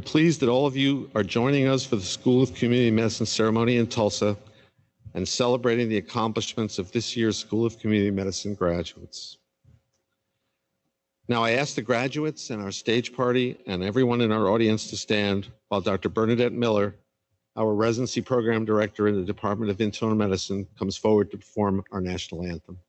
We're pleased that all of you are joining us for the School of Community Medicine ceremony in Tulsa and celebrating the accomplishments of this year's School of Community Medicine graduates. Now I ask the graduates and our stage party and everyone in our audience to stand while Dr. Bernadette Miller, our residency program director in the Department of Internal Medicine, comes forward to perform our national anthem.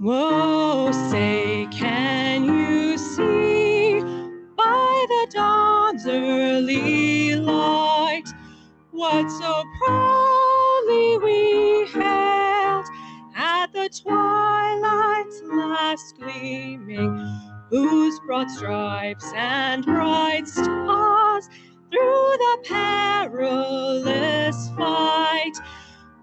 Whoa, say, can you see by the dawn's early light what so proudly we hailed at the twilight's last gleaming, whose broad stripes and bright stars through the perilous fight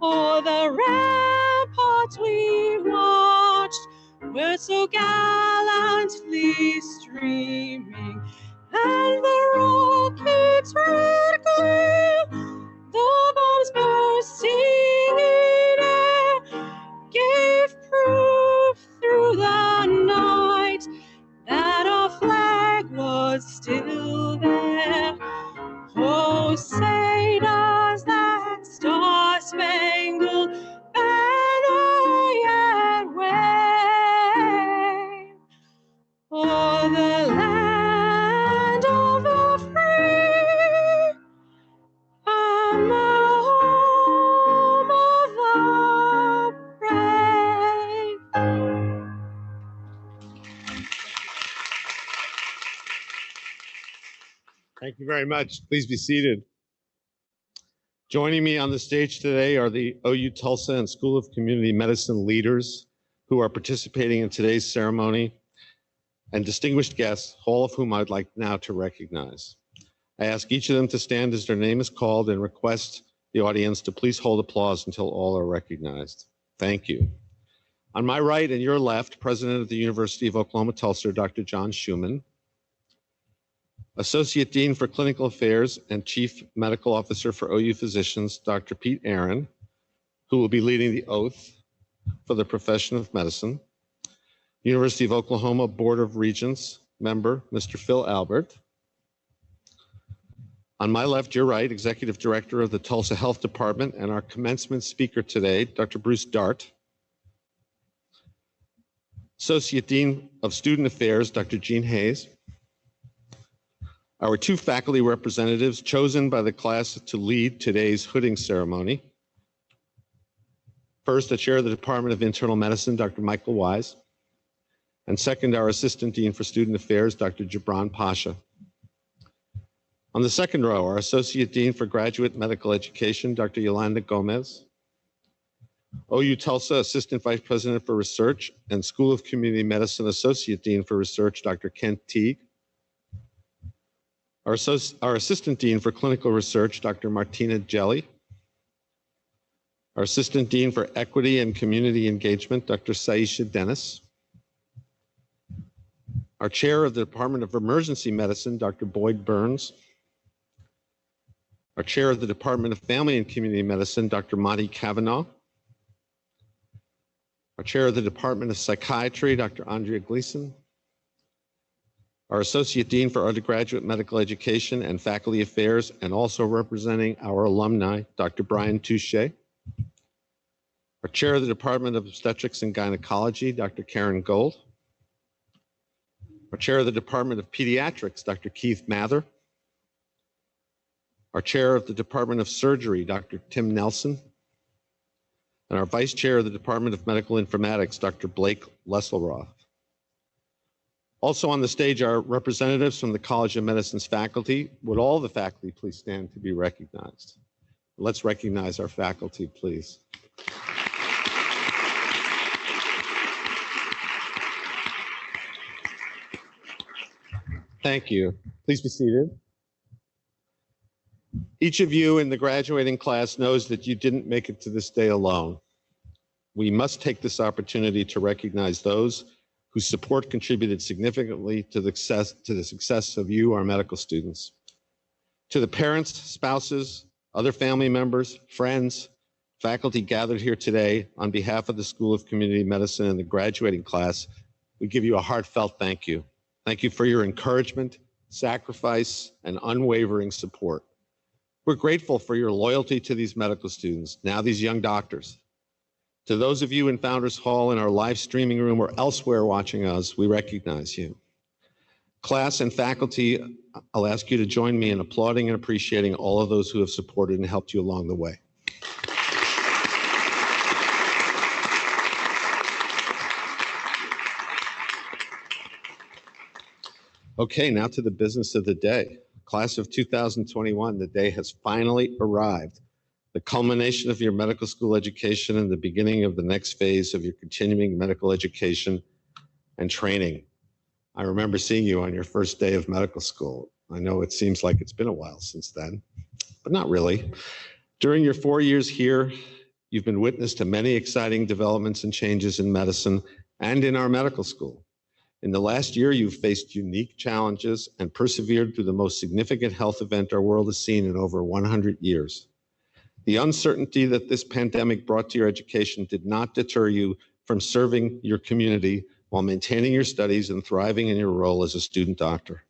o'er the ramparts we watched were so gallantly streaming, and the rocket's red gleam, the bombs bursting in air, gave proof through the night that our flag was still there. Oh, say does that star-spangled banner yet wave o'er the land of the free and the home of the brave? Thank you very much. Please be seated. Joining me on the stage today are the OU Tulsa and School of Community Medicine leaders who are participating in today's ceremony, and distinguished guests, all of whom I'd like now to recognize. I ask each of them to stand as their name is called and request the audience to please hold applause until all are recognized. Thank you. On my right and your left, President of the University of Oklahoma Tulsa, Dr. John Schumann. Associate Dean for Clinical Affairs and Chief Medical Officer for OU Physicians, Dr. Pete Aaron, who will be leading the oath for the profession of medicine. University of Oklahoma Board of Regents member, Mr. Phil Albert. On my left, your right, Executive Director of the Tulsa Health Department and our commencement speaker today, Dr. Bruce Darden. Associate Dean of Student Affairs, Dr. Jean Hayes. Our two faculty representatives chosen by the class to lead today's hooding ceremony. First, the Chair of the Department of Internal Medicine, Dr. Michael Weiss. And second, our Assistant Dean for Student Affairs, Dr. Gibran Pasha. On the second row, our Associate Dean for Graduate Medical Education, Dr. Yolanda Gomez. OU Tulsa Assistant Vice President for Research and School of Community Medicine Associate Dean for Research, Dr. Kent Teague. Our Assistant Dean for Clinical Research, Dr. Martina Jelly. Our Assistant Dean for Equity and Community Engagement, Dr. Saisha Dennis. Our Chair of the Department of Emergency Medicine, Dr. Boyd Burns. Our Chair of the Department of Family and Community Medicine, Dr. Monty Kavanaugh. Our Chair of the Department of Psychiatry, Dr. Andrea Gleason. Our Associate Dean for Undergraduate Medical Education and Faculty Affairs, and also representing our alumni, Dr. Brian Touche. Our Chair of the Department of Obstetrics and Gynecology, Dr. Karen Gold. Our Chair of the Department of Pediatrics, Dr. Keith Mather. Our Chair of the Department of Surgery, Dr. Tim Nelson. And our Vice Chair of the Department of Medical Informatics, Dr. Blake Lesselroth. Also on the stage are representatives from the College of Medicine's faculty. Would all the faculty please stand to be recognized? Let's recognize our faculty, please. Thank you. Please be seated. Each of you in the graduating class knows that you didn't make it to this day alone. We must take this opportunity to recognize those whose support contributed significantly to the success of you, our medical students. To the parents, spouses, other family members, friends, faculty gathered here today, on behalf of the School of Community Medicine and the graduating class, we give you a heartfelt thank you. Thank you for your encouragement, sacrifice, and unwavering support. We're grateful for your loyalty to these medical students, now these young doctors. To those of you in Founders Hall, in our live streaming room, or elsewhere watching us, we recognize you. Class and faculty, I'll ask you to join me in applauding and appreciating all of those who have supported and helped you along the way. Okay, now to the business of the day. Class of 2021, the day has finally arrived. The culmination of your medical school education and the beginning of the next phase of your continuing medical education and training. I remember seeing you on your first day of medical school. I know it seems like it's been a while since then, but not really. During your 4 years here, you've been witness to many exciting developments and changes in medicine and in our medical school. In the last year, you've faced unique challenges and persevered through the most significant health event our world has seen in over 100 years. The uncertainty that this pandemic brought to your education did not deter you from serving your community while maintaining your studies and thriving in your role as a student doctor.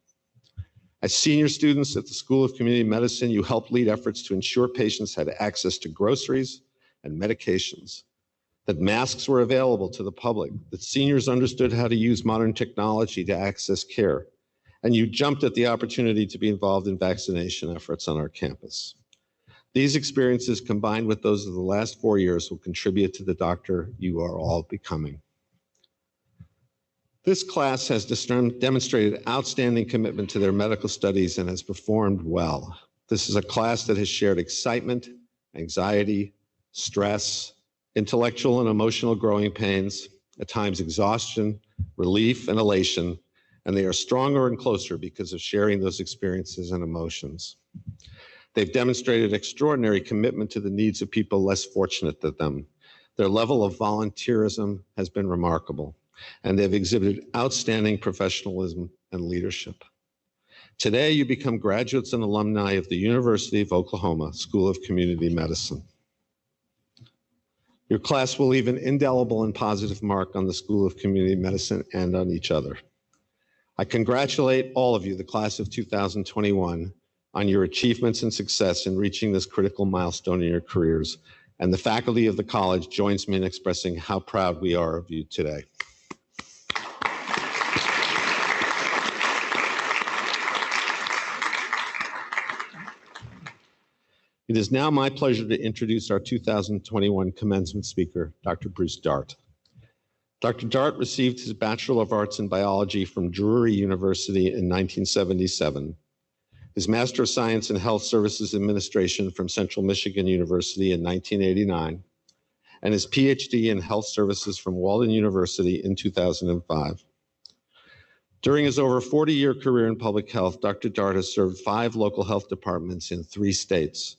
As senior students at the School of Community Medicine, you helped lead efforts to ensure patients had access to groceries and medications, that masks were available to the public, that seniors understood how to use modern technology to access care, and you jumped at the opportunity to be involved in vaccination efforts on our campus. These experiences, combined with those of the last 4 years, will contribute to the doctor you are all becoming. This class has demonstrated outstanding commitment to their medical studies and has performed well. This is a class that has shared excitement, anxiety, stress, intellectual and emotional growing pains, at times exhaustion, relief, and elation, and they are stronger and closer because of sharing those experiences and emotions. They've demonstrated extraordinary commitment to the needs of people less fortunate than them. Their level of volunteerism has been remarkable, and they've exhibited outstanding professionalism and leadership. Today, you become graduates and alumni of the University of Oklahoma School of Community Medicine. Your class will leave an indelible and positive mark on the School of Community Medicine and on each other. I congratulate all of you, the class of 2021, on your achievements and success in reaching this critical milestone in your careers, and the faculty of the college joins me in expressing how proud we are of you today. It is now my pleasure to introduce our 2021 commencement speaker, Dr. Bruce Darden. Dr. Darden received his Bachelor of Arts in Biology from Drury University in 1977, his Master of Science in Health Services Administration from Central Michigan University in 1989, and his PhD in Health Services from Walden University in 2005. During his over 40-year career in public health, Dr. Darden has served 5 local health departments in 3 states,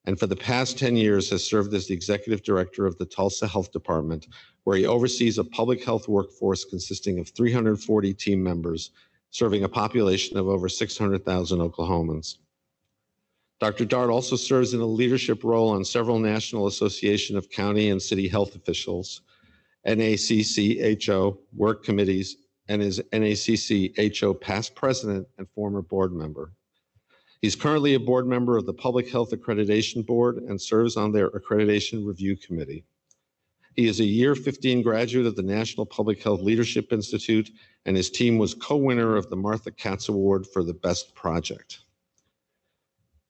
and for the past 10 years has served as the executive director of the Tulsa Health Department, where he oversees a public health workforce consisting of 340 team members, serving a population of over 600,000 Oklahomans. Dr. Darden also serves in a leadership role on several National Association of County and City Health Officials, NACCHO, work committees, and is NACCHO past president and former board member. He's currently a board member of the Public Health Accreditation Board and serves on their Accreditation Review Committee. He is a year 15 graduate of the National Public Health Leadership Institute, and his team was co-winner of the Martha Katz Award for the Best Project.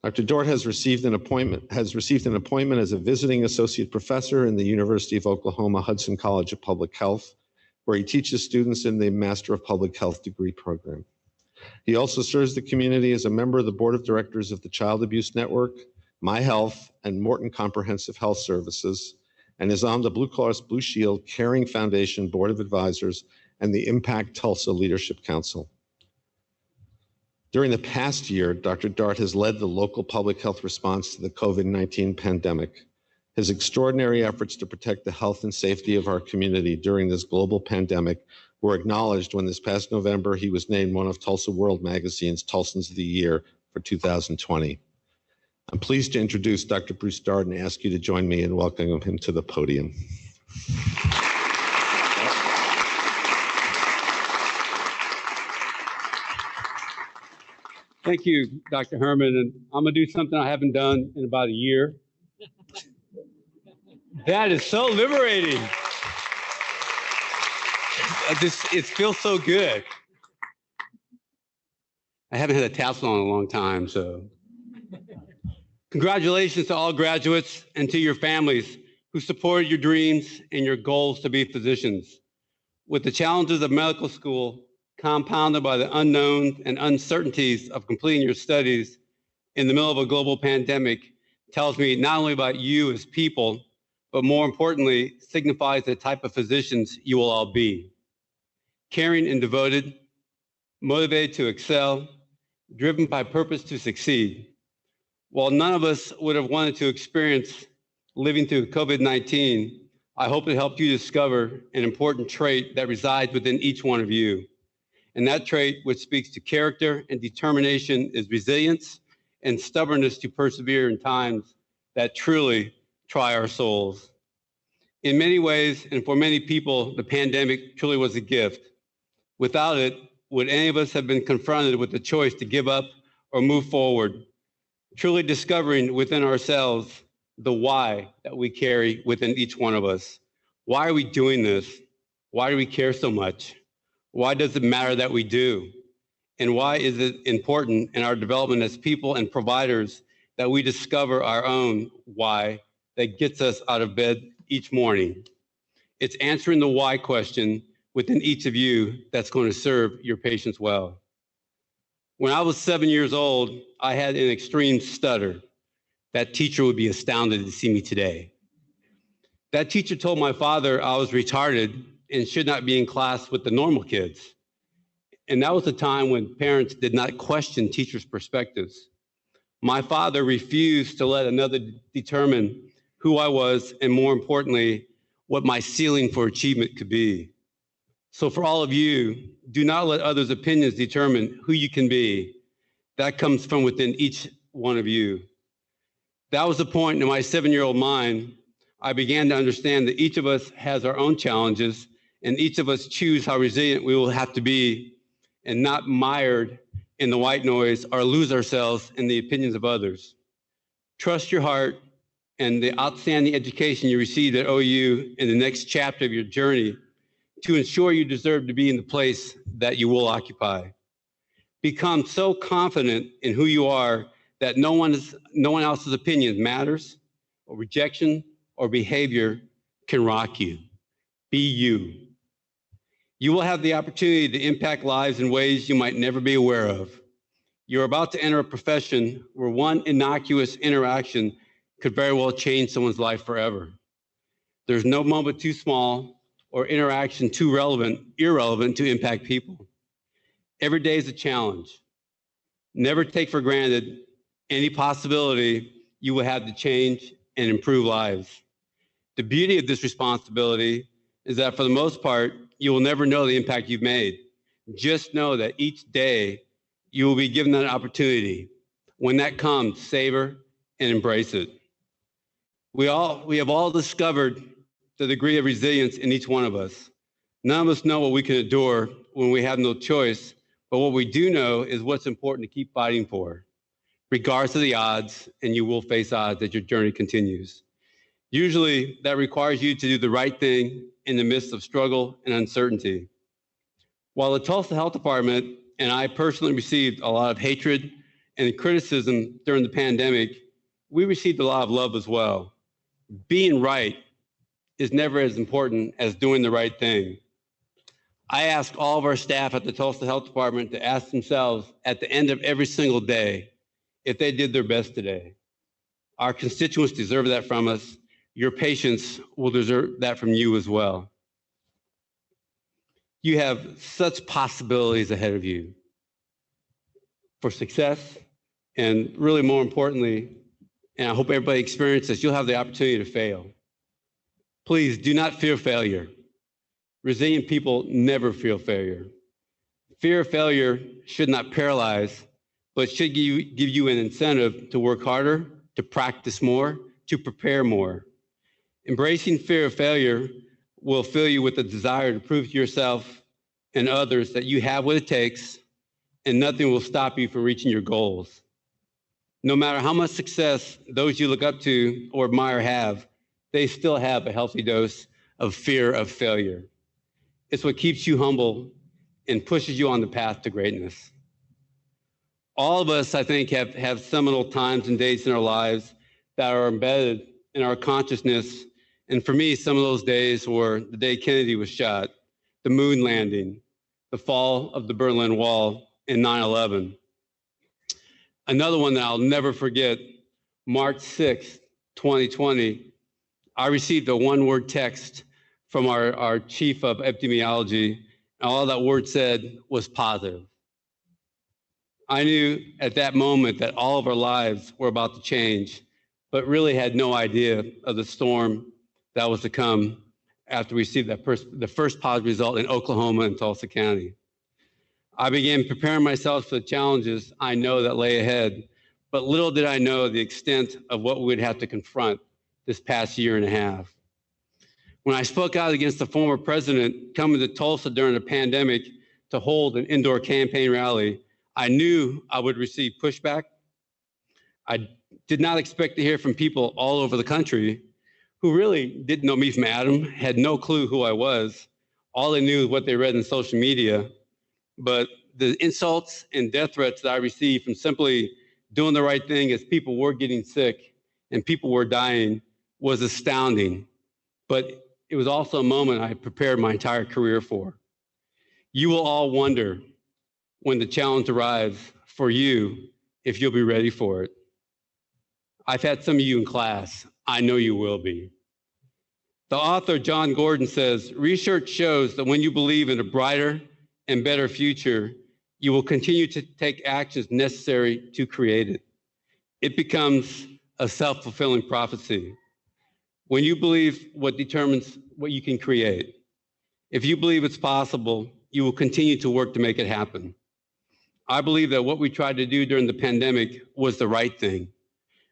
Dr. Darden has received an appointment as a visiting associate professor in the University of Oklahoma Hudson College of Public Health, where he teaches students in the Master of Public Health degree program. He also serves the community as a member of the board of directors of the Child Abuse Network, My Health, and Morton Comprehensive Health Services, and is on the Blue Cross Blue Shield Caring Foundation Board of Advisors and the Impact Tulsa Leadership Council. During the past year, Dr. Dart has led the local public health response to the COVID-19 pandemic. His extraordinary efforts to protect the health and safety of our community during this global pandemic were acknowledged when this past November he was named one of Tulsa World Magazine's Tulsans of the Year for 2020. I'm pleased to introduce Dr. Bruce Darden and ask you to join me in welcoming him to the podium. Thank you, Dr. Herman. And I'm going to do something I haven't done in about a year. That is so liberating. It feels so good. I haven't had a tassel on in a long time, so. Congratulations to all graduates and to your families who supported your dreams and your goals to be physicians. With the challenges of medical school compounded by the unknowns and uncertainties of completing your studies in the middle of a global pandemic tells me not only about you as people, but more importantly, signifies the type of physicians you will all be. Caring and devoted, motivated to excel, driven by purpose to succeed. While none of us would have wanted to experience living through COVID-19, I hope it helped you discover an important trait that resides within each one of you. And that trait, which speaks to character and determination, is resilience and stubbornness to persevere in times that truly try our souls. In many ways, and for many people, the pandemic truly was a gift. Without it, would any of us have been confronted with the choice to give up or move forward? Truly discovering within ourselves the why that we carry within each one of us. Why are we doing this? Why do we care so much? Why does it matter that we do? And why is it important in our development as people and providers that we discover our own why that gets us out of bed each morning? It's answering the why question within each of you that's going to serve your patients well. When I was 7 years old, I had an extreme stutter. That teacher would be astounded to see me today. That teacher told my father I was retarded and should not be in class with the normal kids. And that was a time when parents did not question teachers' perspectives. My father refused to let another determine who I was, and more importantly, what my ceiling for achievement could be. So for all of you, do not let others' opinions determine who you can be. That comes from within each one of you. That was the point in my 7-year-old mind. I began to understand that each of us has our own challenges, and each of us choose how resilient we will have to be and not mired in the white noise or lose ourselves in the opinions of others. Trust your heart and the outstanding education you received at OU in the next chapter of your journey to ensure you deserve to be in the place that you will occupy. Become so confident in who you are that no one else's opinion matters, or rejection or behavior can rock you. Be you. You will have the opportunity to impact lives in ways you might never be aware of. You're about to enter a profession where one innocuous interaction could very well change someone's life forever. There's no moment too small or interaction too irrelevant to impact people. Every day is a challenge. Never take for granted any possibility you will have to change and improve lives. The beauty of this responsibility is that for the most part, you will never know the impact you've made. Just know that each day you will be given that opportunity. When that comes, savor and embrace it. We have all discovered the degree of resilience in each one of us. None of us know what we can endure when we have no choice, but what we do know is what's important to keep fighting for, regardless of the odds, and you will face odds as your journey continues. Usually that requires you to do the right thing in the midst of struggle and uncertainty. While the Tulsa Health Department and I personally received a lot of hatred and criticism during the pandemic, we received a lot of love as well. Being right is never as important as doing the right thing. I ask all of our staff at the Tulsa Health Department to ask themselves at the end of every single day if they did their best today. Our constituents deserve that from us. Your patients will deserve that from you as well. You have such possibilities ahead of you. for success, and really more importantly, and I hope everybody experiences this, you'll have the opportunity to fail. Please do not fear failure. Resilient people never feel failure. Fear of failure should not paralyze, but should give you an incentive to work harder, to practice more, to prepare more. Embracing fear of failure will fill you with a desire to prove to yourself and others that you have what it takes, and nothing will stop you from reaching your goals. No matter how much success those you look up to or admire have, they still have a healthy dose of fear of failure. It's what keeps you humble and pushes you on the path to greatness. All of us, I think, have seminal times and dates in our lives that are embedded in our consciousness. And for me, some of those days were the day Kennedy was shot, the moon landing, the fall of the Berlin Wall, and 9/11. Another one that I'll never forget, March 6th, 2020, I received a one-word text from our chief of epidemiology, and all that word said was positive. I knew at that moment that all of our lives were about to change, but really had no idea of the storm that was to come after we received the first positive result in Oklahoma and Tulsa County. I began preparing myself for the challenges I know that lay ahead, but little did I know the extent of what we would have to confront this past year and a half. When I spoke out against the former president coming to Tulsa during the pandemic to hold an indoor campaign rally, I knew I would receive pushback. I did not expect to hear from people all over the country who really didn't know me from Adam, had no clue who I was. All they knew was what they read in social media. But the insults and death threats that I received from simply doing the right thing as people were getting sick and people were dying was astounding. But it was also a moment I had prepared my entire career for. You will all wonder when the challenge arrives for you if you'll be ready for it. I've had some of you in class. I know you will be. The author, John Gordon, says, research shows that when you believe in a brighter and better future, you will continue to take actions necessary to create it. It becomes a self-fulfilling prophecy. When you believe, what determines what you can create. If you believe it's possible, you will continue to work to make it happen. I believe that what we tried to do during the pandemic was the right thing,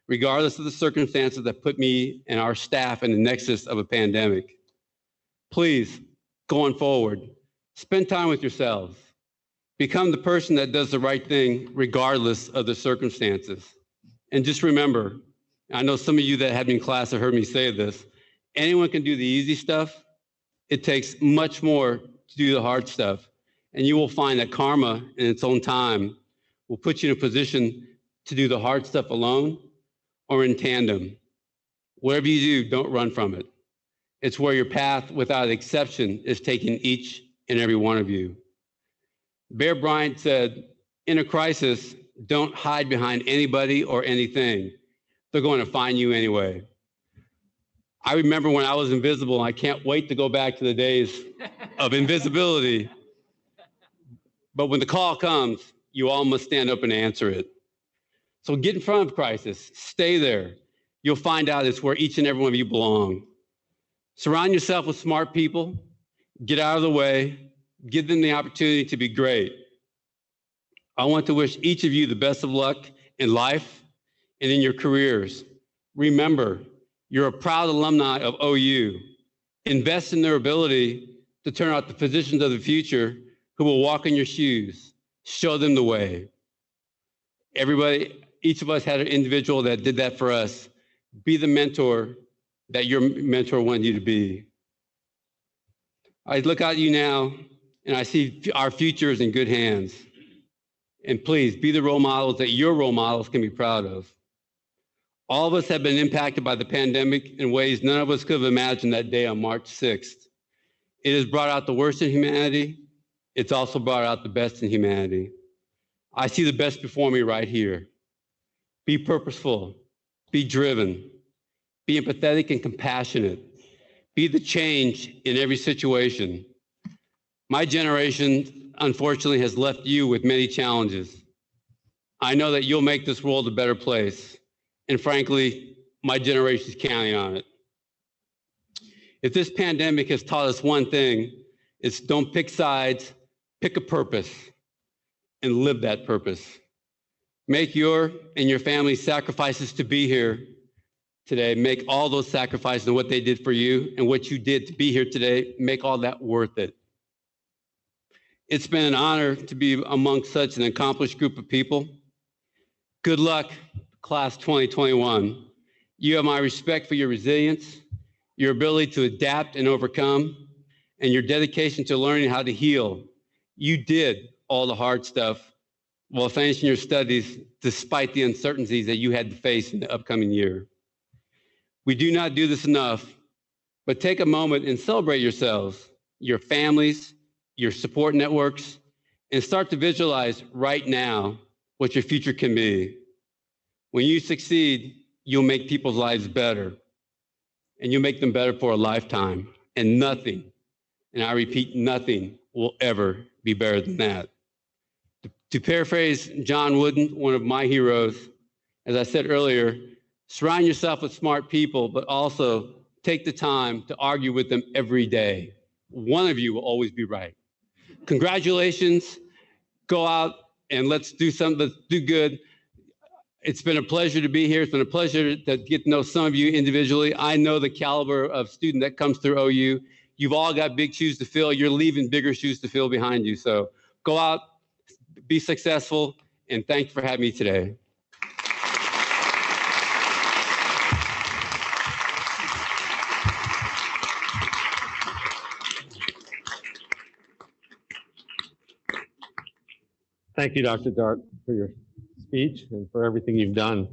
regardless of the circumstances that put me and our staff in the nexus of a pandemic. Please, going forward, spend time with yourselves. Become the person that does the right thing regardless of the circumstances. And just remember, I know some of you that have been in class have heard me say this, anyone can do the easy stuff. It takes much more to do the hard stuff. And you will find that karma in its own time will put you in a position to do the hard stuff alone or in tandem. Whatever you do, don't run from it. It's where your path, without exception, is taking each and every one of you. Bear Bryant said, in a crisis, don't hide behind anybody or anything. They're going to find you anyway. I remember when I was invisible, I can't wait to go back to the days of invisibility. But when the call comes, you all must stand up and answer it. So get in front of crisis, stay there. You'll find out it's where each and every one of you belong. Surround yourself with smart people, get out of the way, give them the opportunity to be great. I want to wish each of you the best of luck in life and in your careers. Remember, you're a proud alumni of OU. Invest in their ability to turn out the physicians of the future who will walk in your shoes. Show them the way. Everybody, each of us had an individual that did that for us. Be the mentor that your mentor wanted you to be. I look at you now and I see our future is in good hands. And please be the role models that your role models can be proud of. All of us have been impacted by the pandemic in ways none of us could have imagined that day on March 6th. It has brought out the worst in humanity. It's also brought out the best in humanity. I see the best before me right here. Be purposeful, be driven, be empathetic and compassionate. Be the change in every situation. My generation, unfortunately, has left you with many challenges. I know that you'll make this world a better place. And frankly, my generation's counting on it. If this pandemic has taught us one thing, it's don't pick sides, pick a purpose, and live that purpose. Make your and your family's sacrifices to be here today. Make all those sacrifices and what they did for you and what you did to be here today, make all that worth it. It's been an honor to be among such an accomplished group of people. Good luck, class 2021. You have my respect for your resilience, your ability to adapt and overcome, and your dedication to learning how to heal. You did all the hard stuff while finishing your studies despite the uncertainties that you had to face in the upcoming year. We do not do this enough, but take a moment and celebrate yourselves, your families, your support networks, and start to visualize right now what your future can be. When you succeed, you'll make people's lives better, and you'll make them better for a lifetime. And nothing, and I repeat, nothing will ever be better than that. To paraphrase John Wooden, one of my heroes, as I said earlier, surround yourself with smart people, but also take the time to argue with them every day. One of you will always be right. Congratulations. Go out and let's do something, let's do good. It's been a pleasure to be here. It's been a pleasure to get to know some of you individually. I know the caliber of student that comes through OU. You've all got big shoes to fill. You're leaving bigger shoes to fill behind you. So go out, be successful, and thank you for having me today. Thank you, Dr. Dart, for your speech and for everything you've done.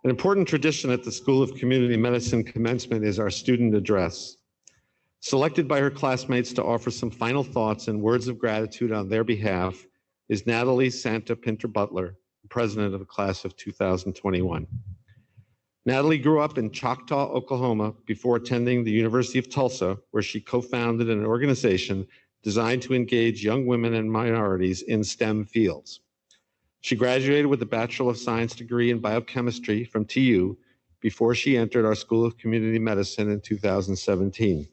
An important tradition at the School of Community Medicine commencement is our student address. Selected by her classmates to offer some final thoughts and words of gratitude on their behalf is Natalie Santa Pinter Butler, president of the class of 2021. Natalie grew up in Choctaw, Oklahoma, before attending the University of Tulsa, where she co-founded an organization designed to engage young women and minorities in STEM fields. She graduated with a Bachelor of Science degree in biochemistry from TU before she entered our School of Community Medicine in 2017.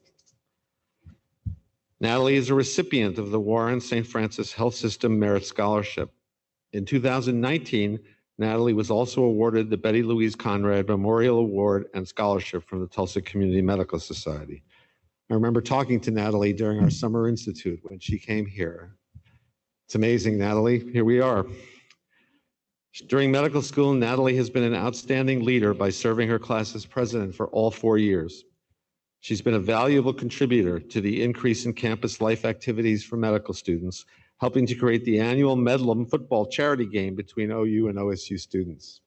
Natalie is a recipient of the Warren St. Francis Health System Merit Scholarship. In 2019, Natalie was also awarded the Betty Louise Conrad Memorial Award and Scholarship from the Tulsa Community Medical Society. I remember talking to Natalie during our Summer Institute when she came here. It's amazing, Natalie. Here we are. During medical school, Natalie has been an outstanding leader by serving her class as president for all 4 years. She's been a valuable contributor to the increase in campus life activities for medical students, helping to create the annual Medlem football charity game between OU and OSU students.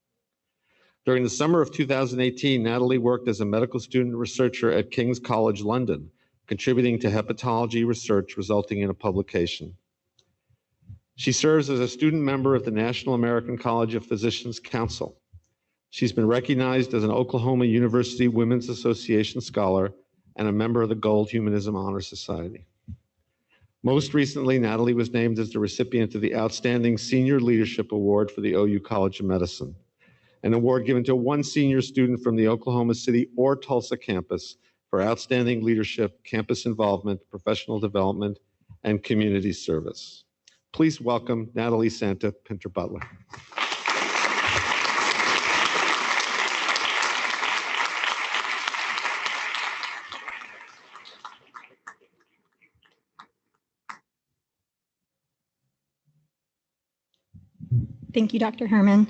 During the summer of 2018, Natalie worked as a medical student researcher at King's College London, contributing to hepatology research resulting in a publication. She serves as a student member of the National American College of Physicians Council. She's been recognized as an Oklahoma University Women's Association Scholar and a member of the Gold Humanism Honor Society. Most recently, Natalie was named as the recipient of the Outstanding Senior Leadership Award for the OU College of Medicine, an award given to one senior student from the Oklahoma City or Tulsa campus for outstanding leadership, campus involvement, professional development, and community service. Please welcome Natalie Santa Pinter Butler. Thank you, Dr. Herman.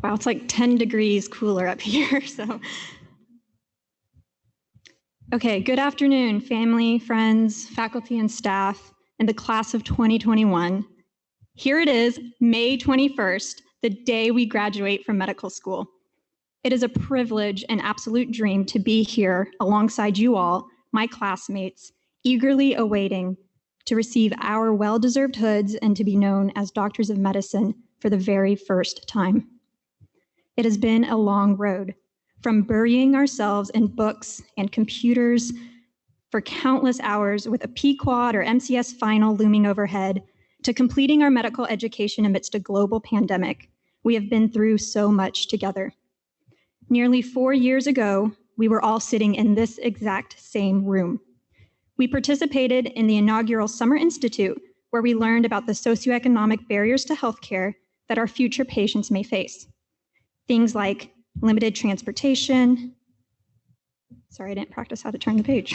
Wow, it's like 10 degrees cooler up here, so. Okay, good afternoon, family, friends, faculty, and staff, and the class of 2021. Here it is, May 21st, the day we graduate from medical school. It is a privilege and absolute dream to be here alongside you all, my classmates, eagerly awaiting to receive our well-deserved hoods and to be known as doctors of medicine for the very first time. It has been a long road, from burying ourselves in books and computers for countless hours with a P-Quad or MCS final looming overhead, to completing our medical education amidst a global pandemic. We have been through so much together. Nearly 4 years ago, we were all sitting in this exact same room. We participated in the inaugural Summer Institute, where we learned about the socioeconomic barriers to healthcare that our future patients may face. Things like limited transportation, sorry, I didn't practice how to turn the page,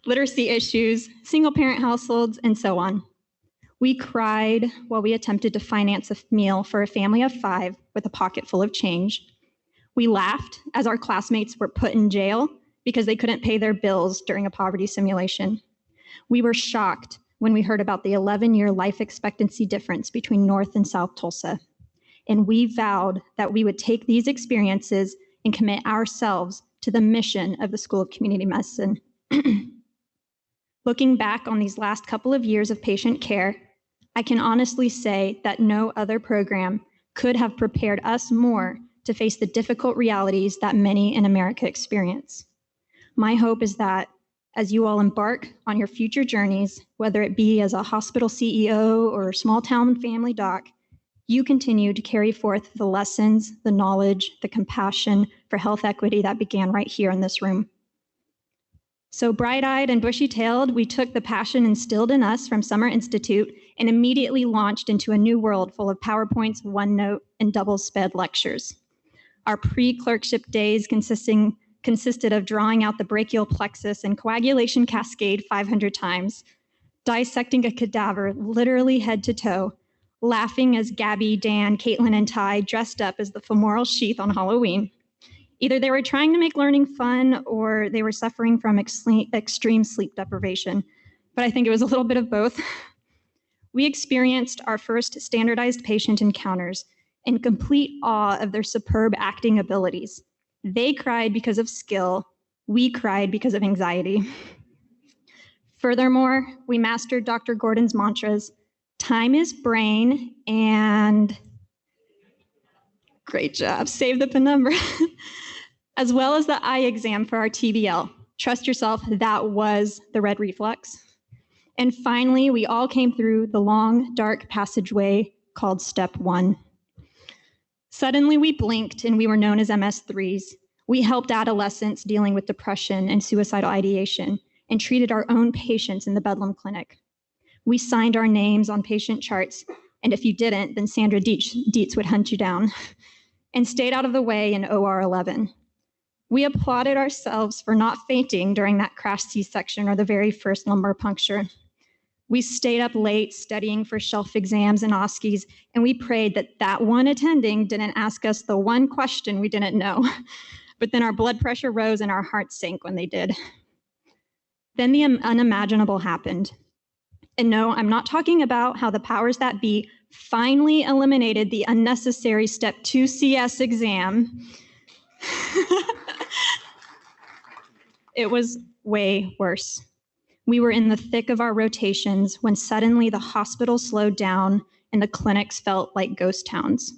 literacy issues, single-parent households, and so on. We cried while we attempted to finance a meal for a family of 5 with a pocket full of change. We laughed as our classmates were put in jail because they couldn't pay their bills during a poverty simulation. We were shocked when we heard about the 11-year life expectancy difference between North and South Tulsa. And we vowed that we would take these experiences and commit ourselves to the mission of the School of Community Medicine. Looking back on these last couple of years of patient care, I can honestly say that no other program could have prepared us more to face the difficult realities that many in America experience. My hope is that as you all embark on your future journeys, whether it be as a hospital CEO or small town family doc, you continue to carry forth the lessons, the knowledge, the compassion for health equity that began right here in this room. So bright-eyed and bushy-tailed, we took the passion instilled in us from Summer Institute and immediately launched into a new world full of PowerPoints, OneNote, and double-sped lectures. Our pre-clerkship days consisted of drawing out the brachial plexus and coagulation cascade 500 times, dissecting a cadaver literally head to toe, laughing as Gabby, Dan, Caitlyn, and Ty dressed up as the femoral sheath on Halloween. Either they were trying to make learning fun or they were suffering from extreme sleep deprivation, but I think it was a little bit of both. We experienced our first standardized patient encounters in complete awe of their superb acting abilities. They cried because of skill. We cried because of anxiety. Furthermore, we mastered Dr. Gordon's mantras, time is brain, and great job, save the penumbra, as well as the eye exam for our TBL. Trust yourself, that was the red reflex. And finally, we all came through the long, dark passageway called Step 1. Suddenly, we blinked and we were known as MS3s. We helped adolescents dealing with depression and suicidal ideation and treated our own patients in the Bedlam Clinic. We signed our names on patient charts, and if you didn't, then Sandra Dietz would hunt you down, and stayed out of the way in OR 11. We applauded ourselves for not fainting during that crash C-section or the very first lumbar puncture. We stayed up late studying for shelf exams and OSCEs, and we prayed that that one attending didn't ask us the one question we didn't know. But then our blood pressure rose and our hearts sank when they did. Then the unimaginable happened. And no, I'm not talking about how the powers that be finally eliminated the unnecessary Step 2 CS exam. It was way worse. We were in the thick of our rotations when suddenly the hospital slowed down and the clinics felt like ghost towns.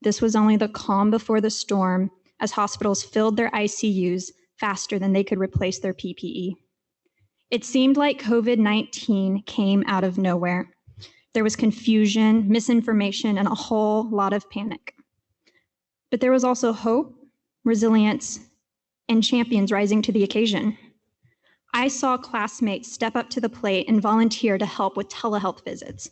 This was only the calm before the storm as hospitals filled their ICUs faster than they could replace their PPE. It seemed like COVID-19 came out of nowhere. There was confusion, misinformation, and a whole lot of panic. But there was also hope, resilience, and champions rising to the occasion. I saw classmates step up to the plate and volunteer to help with telehealth visits.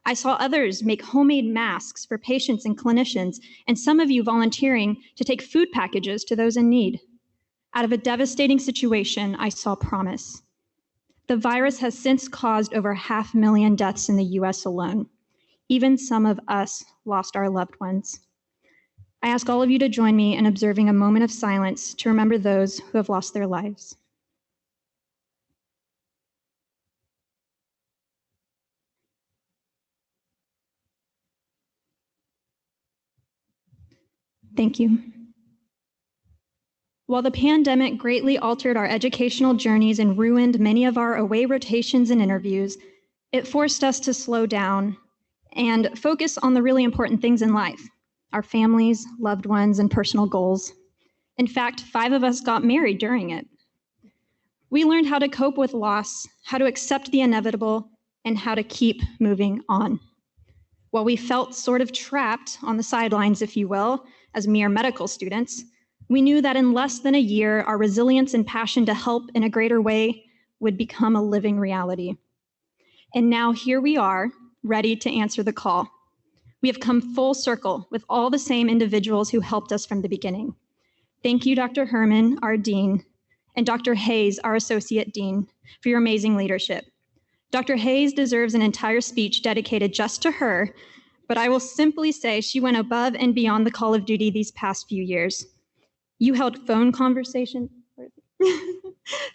I saw others make homemade masks for patients and clinicians, and some of you volunteering to take food packages to those in need. Out of a devastating situation, I saw promise. The virus has since caused over 500,000 deaths in the US alone. Even some of us lost our loved ones. I ask all of you to join me in observing a moment of silence to remember those who have lost their lives. Thank you. While the pandemic greatly altered our educational journeys and ruined many of our away rotations and interviews, it forced us to slow down and focus on the really important things in life, our families, loved ones, and personal goals. In fact, 5 of us got married during it. We learned how to cope with loss, how to accept the inevitable, and how to keep moving on. While we felt sort of trapped on the sidelines, if you will, as mere medical students, we knew that in less than a year, our resilience and passion to help in a greater way would become a living reality. And now here we are, ready to answer the call. We have come full circle with all the same individuals who helped us from the beginning. Thank you, Dr. Herman, our dean, and Dr. Hayes, our associate dean, for your amazing leadership. Dr. Hayes deserves an entire speech dedicated just to her, but I will simply say she went above and beyond the call of duty these past few years. You held phone conversations.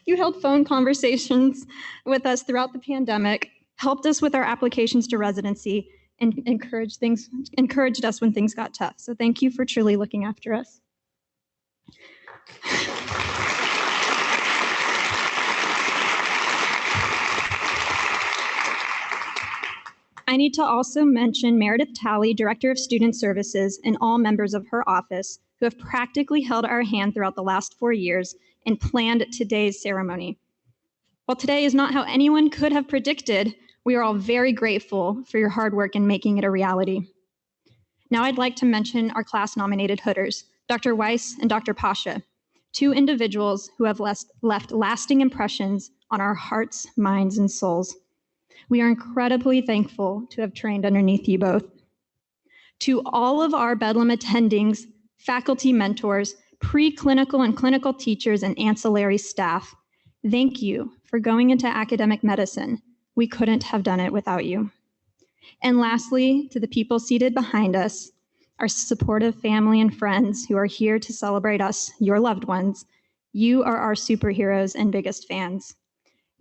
You held phone conversations with us throughout the pandemic, helped us with our applications to residency, and encouraged us when things got tough. So thank you for truly looking after us. I need to also mention Meredith Talley, Director of Student Services, and all members of her office who have practically held our hand throughout the last 4 years and planned today's ceremony. While today is not how anyone could have predicted, we are all very grateful for your hard work in making it a reality. Now I'd like to mention our class-nominated hooders, Dr. Weiss and Dr. Pasha, two individuals who have left lasting impressions on our hearts, minds, and souls. We are incredibly thankful to have trained underneath you both. To all of our Bedlam attendings, faculty mentors, preclinical and clinical teachers, and ancillary staff, thank you for going into academic medicine. We couldn't have done it without you. And lastly, to the people seated behind us, our supportive family and friends who are here to celebrate us, your loved ones, you are our superheroes and biggest fans.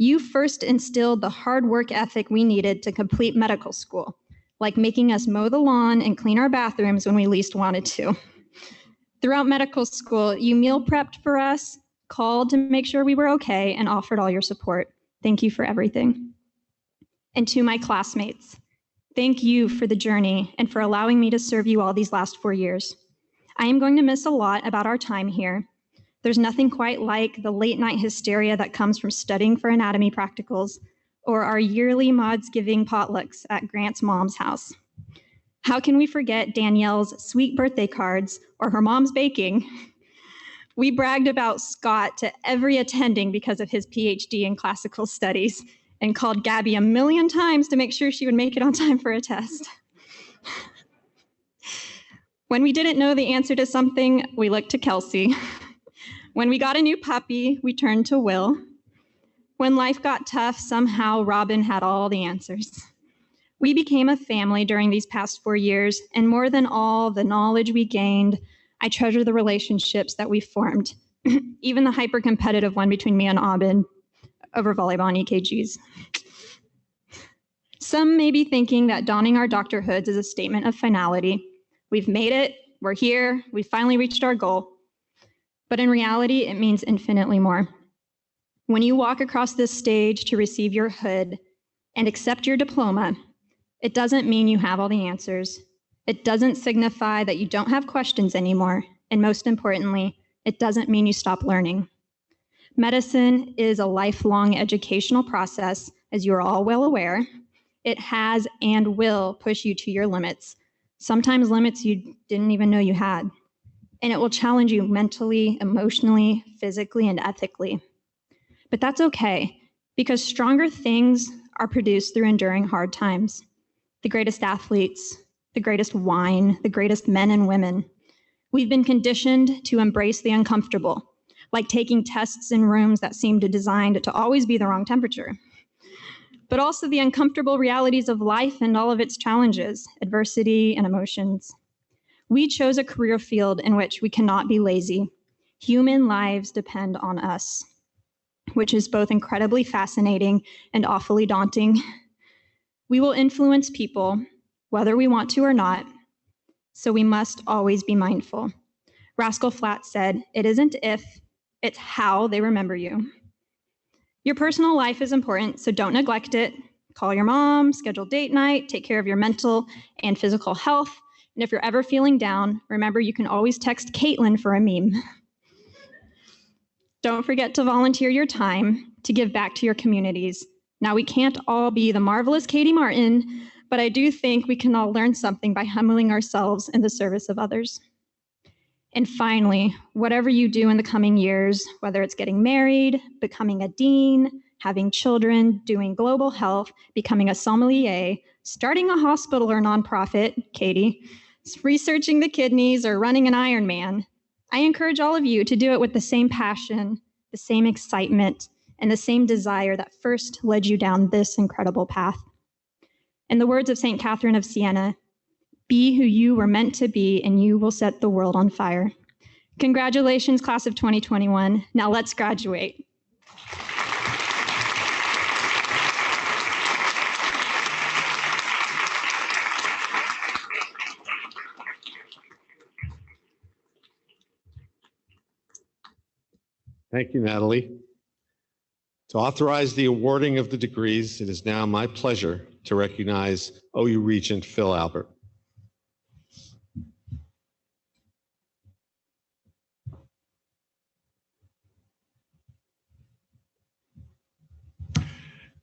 You first instilled the hard work ethic we needed to complete medical school, like making us mow the lawn and clean our bathrooms when we least wanted to. Throughout medical school, you meal prepped for us, called to make sure we were okay, and offered all your support. Thank you for everything. And to my classmates, thank you for the journey and for allowing me to serve you all these last 4 years. I am going to miss a lot about our time here. There's nothing quite like the late night hysteria that comes from studying for anatomy practicals or our yearly mods giving potlucks at Grant's mom's house. How can we forget Danielle's sweet birthday cards or her mom's baking? We bragged about Scott to every attending because of his PhD in classical studies and called Gabby a million times to make sure she would make it on time for a test. When we didn't know the answer to something, we looked to Kelsey. When we got a new puppy, we turned to Will. When life got tough, somehow Robin had all the answers. We became a family during these past 4 years, and more than all the knowledge we gained, I treasure the relationships that we formed, even the hyper-competitive one between me and Aubin over volleyball and EKGs. Some may be thinking that donning our doctor hoods is a statement of finality. We've made it, we're here, we finally reached our goal. But in reality, it means infinitely more. When you walk across this stage to receive your hood and accept your diploma, it doesn't mean you have all the answers. It doesn't signify that you don't have questions anymore. And most importantly, it doesn't mean you stop learning. Medicine is a lifelong educational process, as you're all well aware. It has and will push you to your limits, sometimes limits you didn't even know you had. And it will challenge you mentally, emotionally, physically, and ethically. But that's okay, because stronger things are produced through enduring hard times. The greatest athletes, the greatest wine, the greatest men and women. We've been conditioned to embrace the uncomfortable, like taking tests in rooms that seem designed to always be the wrong temperature. But also the uncomfortable realities of life and all of its challenges, adversity, and emotions. We chose a career field in which we cannot be lazy. Human lives depend on us, which is both incredibly fascinating and awfully daunting. We will influence people, whether we want to or not, so we must always be mindful. Rascal Flatts said, "It isn't if, it's how they remember you." Your personal life is important, so don't neglect it. Call your mom, schedule date night, take care of your mental and physical health. And if you're ever feeling down, remember you can always text Caitlyn for a meme. Don't forget to volunteer your time to give back to your communities. Now, we can't all be the marvelous Katie Martin, but I do think we can all learn something by humbling ourselves in the service of others. And finally, whatever you do in the coming years, whether it's getting married, becoming a dean, having children, doing global health, becoming a sommelier, starting a hospital or nonprofit, Katie, researching the kidneys, or running an Ironman, I encourage all of you to do it with the same passion, the same excitement, and the same desire that first led you down this incredible path. In the words of St. Catherine of Siena, be who you were meant to be, and you will set the world on fire. Congratulations, class of 2021. Now let's graduate. Thank you, Natalie. To authorize the awarding of the degrees, it is now my pleasure to recognize OU Regent Phil Albert.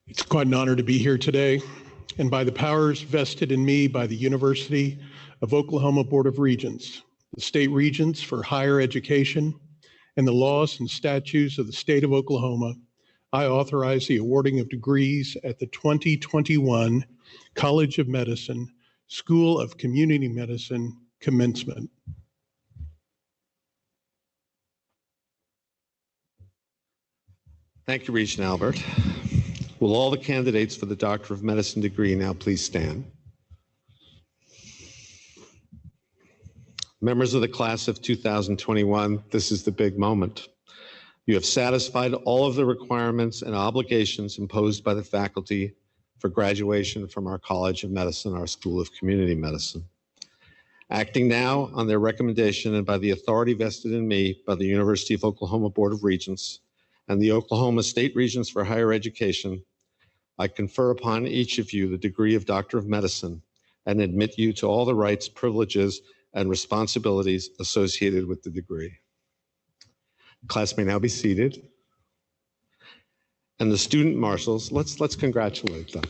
It's quite an honor to be here today, and by the powers vested in me by the University of Oklahoma Board of Regents, the state regents for higher education, and the laws and statutes of the state of Oklahoma, I authorize the awarding of degrees at the 2021 College of Medicine, School of Community Medicine Commencement. Thank you, Regent Albert. Will all the candidates for the Doctor of Medicine degree now please stand? Members of the class of 2021, this is the big moment. You have satisfied all of the requirements and obligations imposed by the faculty for graduation from our College of Medicine, our School of Community Medicine. Acting now on their recommendation and by the authority vested in me by the University of Oklahoma Board of Regents and the Oklahoma State Regents for Higher Education, I confer upon each of you the degree of Doctor of Medicine and admit you to all the rights, privileges, and responsibilities associated with the degree. Class may now be seated. And the student marshals, let's congratulate them.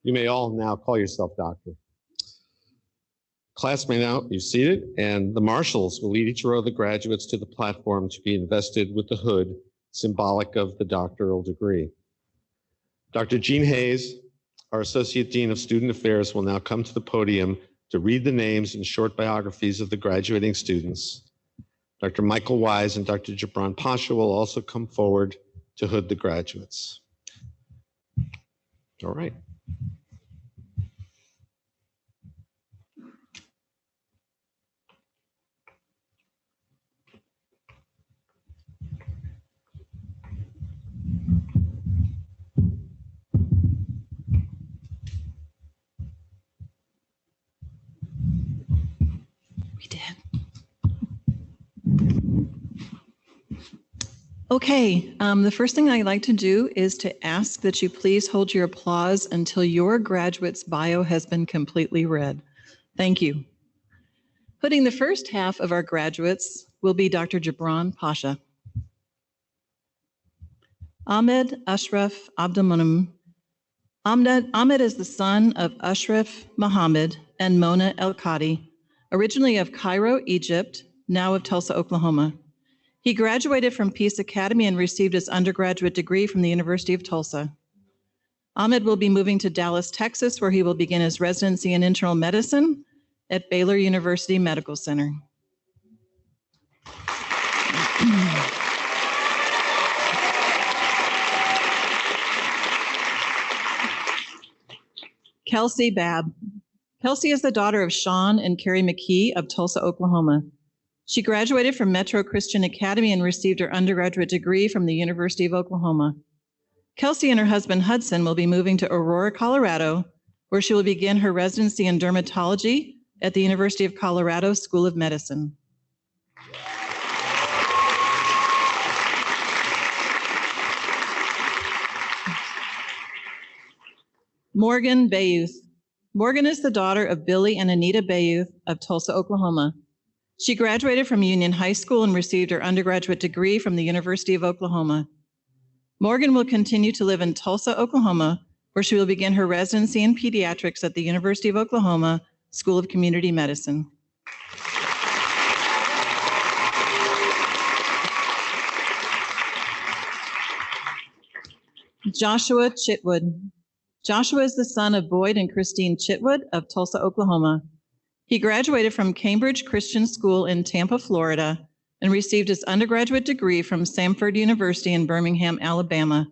You may all now call yourself doctor. Class may now be seated, and the marshals will lead each row of the graduates to the platform to be invested with the hood, symbolic of the doctoral degree. Dr. Jean Hayes, our Associate Dean of Student Affairs, will now come to the podium to read the names and short biographies of the graduating students. Dr. Michael Weiss and Dr. Gibran Pasha will also come forward to hood the graduates. All right. We did. Okay, the first thing I'd like to do is to ask that you please hold your applause until your graduate's bio has been completely read. Thank you. Putting the first half of our graduates will be Dr. Gibran Pasha. Ahmed Ashraf Abdulmunam. Ahmed is the son of Ashraf Muhammad and Mona El-Qadi, originally of Cairo, Egypt, now of Tulsa, Oklahoma. He graduated from Peace Academy and received his undergraduate degree from the University of Tulsa. Ahmed will be moving to Dallas, Texas, where he will begin his residency in internal medicine at Baylor University Medical Center. Kelsey Babb. Kelsey is the daughter of Sean and Carrie McKee of Tulsa, Oklahoma. She graduated from Metro Christian Academy and received her undergraduate degree from the University of Oklahoma. Kelsey and her husband Hudson will be moving to Aurora, Colorado, where she will begin her residency in dermatology at the University of Colorado School of Medicine. Morgan Bayouth. Morgan is the daughter of Billy and Anita Bayouth of Tulsa, Oklahoma. She graduated from Union High School and received her undergraduate degree from the University of Oklahoma. Morgan will continue to live in Tulsa, Oklahoma, where she will begin her residency in pediatrics at the University of Oklahoma School of Community Medicine. Joshua Chitwood. Joshua is the son of Boyd and Christine Chitwood of Tulsa, Oklahoma. He graduated from Cambridge Christian School in Tampa, Florida, and received his undergraduate degree from Samford University in Birmingham, Alabama.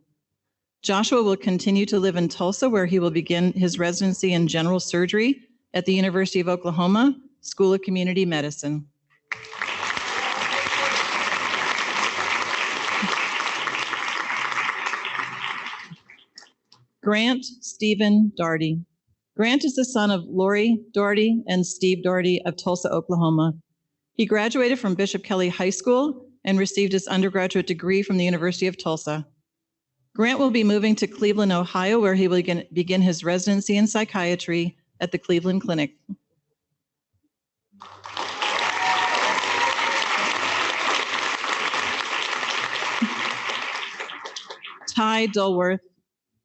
Joshua will continue to live in Tulsa, where he will begin his residency in general surgery at the University of Oklahoma School of Community Medicine. Grant Stephen Daugherty. Grant is the son of Lori Daugherty and Steve Daugherty of Tulsa, Oklahoma. He graduated from Bishop Kelly High School and received his undergraduate degree from the University of Tulsa. Grant will be moving to Cleveland, Ohio, where he will begin his residency in psychiatry at the Cleveland Clinic. Ty Dollworth.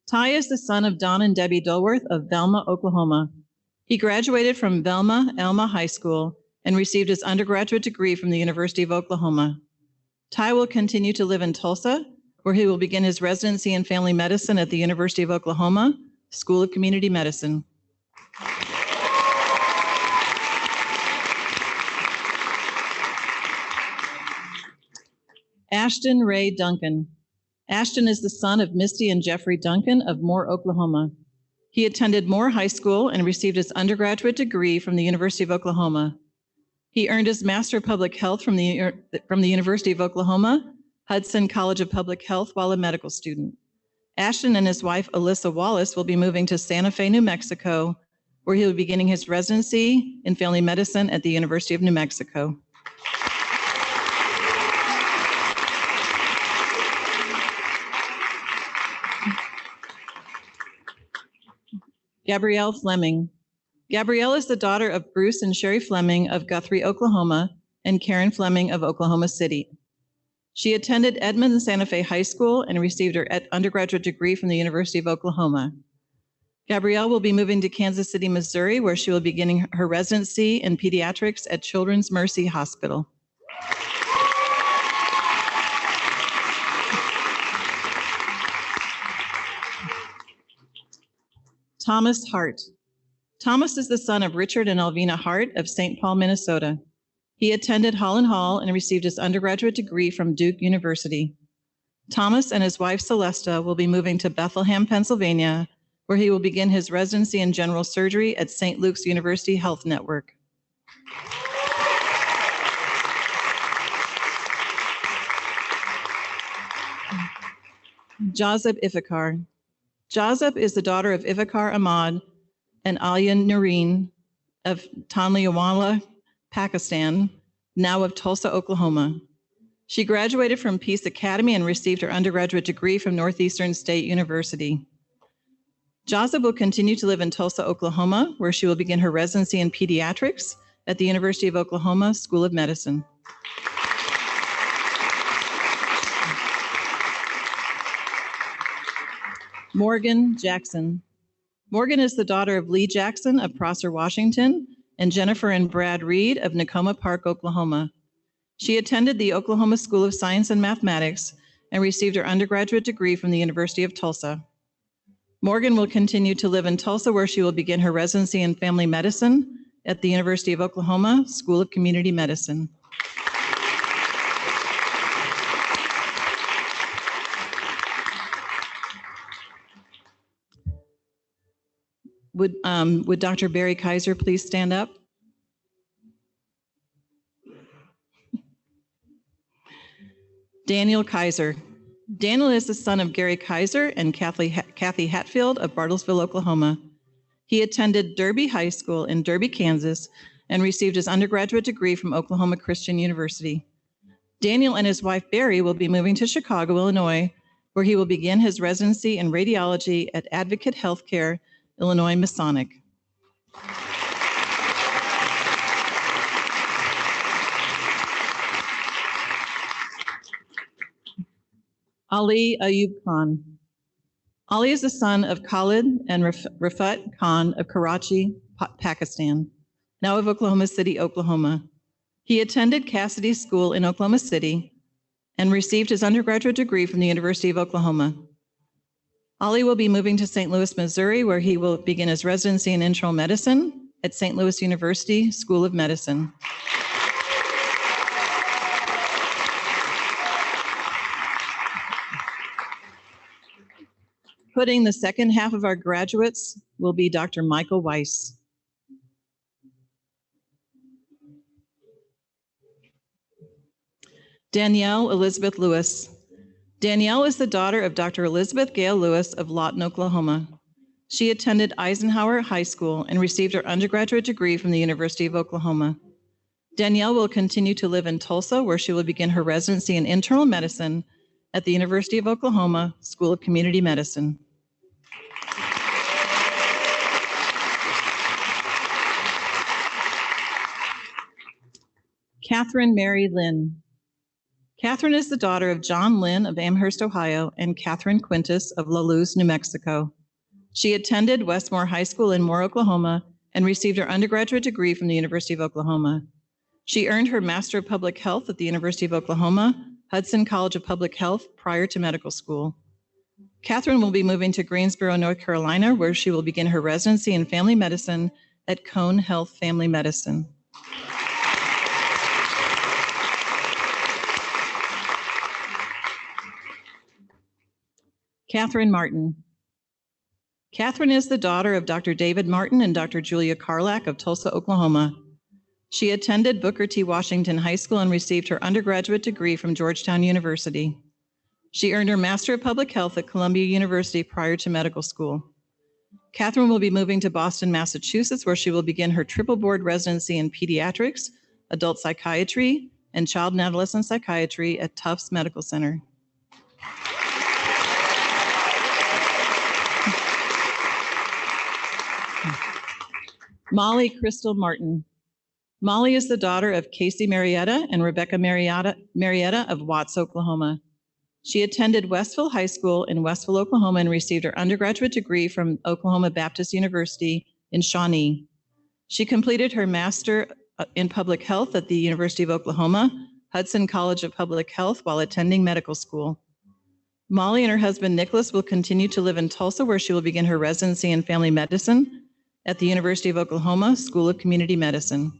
Ty is the son of Don and Debbie Dollworth of Velma, Oklahoma. He graduated from Velma Alma High School and received his undergraduate degree from the University of Oklahoma. Ty will continue to live in Tulsa, where he will begin his residency in family medicine at the University of Oklahoma School of Community Medicine. Ashton Ray Duncan. Ashton is the son of Misty and Jeffrey Duncan of Moore, Oklahoma. He attended Moore High School and received his undergraduate degree from the University of Oklahoma. He earned his Master of Public Health from the University of Oklahoma Hudson College of Public Health while a medical student. Ashton and his wife, Alyssa Wallace, will be moving to Santa Fe, New Mexico, where he will be beginning his residency in family medicine at the University of New Mexico. Gabrielle Fleming. Gabrielle is the daughter of Bruce and Sherry Fleming of Guthrie, Oklahoma, and Karen Fleming of Oklahoma City. She attended Edmond and Santa Fe High School and received her undergraduate degree from the University of Oklahoma. Gabrielle will be moving to Kansas City, Missouri, where she will be beginning her residency in pediatrics at Children's Mercy Hospital. Thomas Hart. Thomas is the son of Richard and Alvina Hart of St. Paul, Minnesota. He attended Holland Hall and received his undergraduate degree from Duke University. Thomas and his wife Celesta will be moving to Bethlehem, Pennsylvania, where he will begin his residency in general surgery at St. Luke's University Health Network. Jazeb Iftikhar. Jazeb is the daughter of Iftikhar Ahmad and Alia Noreen of Tanliawala, Pakistan, now of Tulsa, Oklahoma. She graduated from Peace Academy and received her undergraduate degree from Northeastern State University. Jazeb will continue to live in Tulsa, Oklahoma, where she will begin her residency in pediatrics at the University of Oklahoma School of Medicine. Morgan Jackson. Morgan is the daughter of Lee Jackson of Prosser, Washington, and Jennifer and Brad Reed of Nakoma Park, Oklahoma. She attended the Oklahoma School of Science and Mathematics and received her undergraduate degree from the University of Tulsa. Morgan will continue to live in Tulsa, where she will begin her residency in family medicine at the University of Oklahoma School of Community Medicine. Would Dr. Barry Kaiser please stand up? Daniel Kaiser. Daniel is the son of Gary Kaiser and Kathy Hatfield of Bartlesville, Oklahoma. He attended Derby High School in Derby, Kansas, and received his undergraduate degree from Oklahoma Christian University. Daniel and his wife Barry will be moving to Chicago, Illinois, where he will begin his residency in radiology at Advocate Healthcare, Illinois Masonic. Ali Ayub Khan. Ali is the son of Khalid and Rafat Khan of Karachi, Pakistan, now of Oklahoma City, Oklahoma. He attended Cassidy School in Oklahoma City and received his undergraduate degree from the University of Oklahoma. Ali will be moving to St. Louis, Missouri, where he will begin his residency in internal medicine at St. Louis University School of Medicine. Putting the second half of our graduates will be Dr. Michael Weiss. Danielle Elizabeth Lewis. Danielle is the daughter of Dr. Elizabeth Gail Lewis of Lawton, Oklahoma. She attended Eisenhower High School and received her undergraduate degree from the University of Oklahoma. Danielle will continue to live in Tulsa, where she will begin her residency in internal medicine at the University of Oklahoma School of Community Medicine. Katherine Mary Lynn. Katherine is the daughter of John Lynn of Amherst, Ohio, and Catherine Quintus of La Luz, New Mexico. She attended Westmore High School in Moore, Oklahoma, and received her undergraduate degree from the University of Oklahoma. She earned her Master of Public Health at the University of Oklahoma, Hudson College of Public Health, prior to medical school. Katherine will be moving to Greensboro, North Carolina, where she will begin her residency in family medicine at Cone Health Family Medicine. Katherine Martin. Katherine is the daughter of Dr. David Martin and Dr. Julia Carlack of Tulsa, Oklahoma. She attended Booker T. Washington High School and received her undergraduate degree from Georgetown University. She earned her Master of Public Health at Columbia University prior to medical school. Katherine will be moving to Boston, Massachusetts, where she will begin her triple board residency in pediatrics, adult psychiatry, and child and adolescent psychiatry at Tufts Medical Center. Molly Crystal Martin. Molly is the daughter of Casey Marietta and Rebecca Marietta of Watts, Oklahoma. She attended Westville High School in Westville, Oklahoma, and received her undergraduate degree from Oklahoma Baptist University in Shawnee. She completed her Master in Public Health at the University of Oklahoma, Hudson College of Public Health, while attending medical school. Molly and her husband Nicholas will continue to live in Tulsa, where she will begin her residency in family medicine at the University of Oklahoma School of Community Medicine.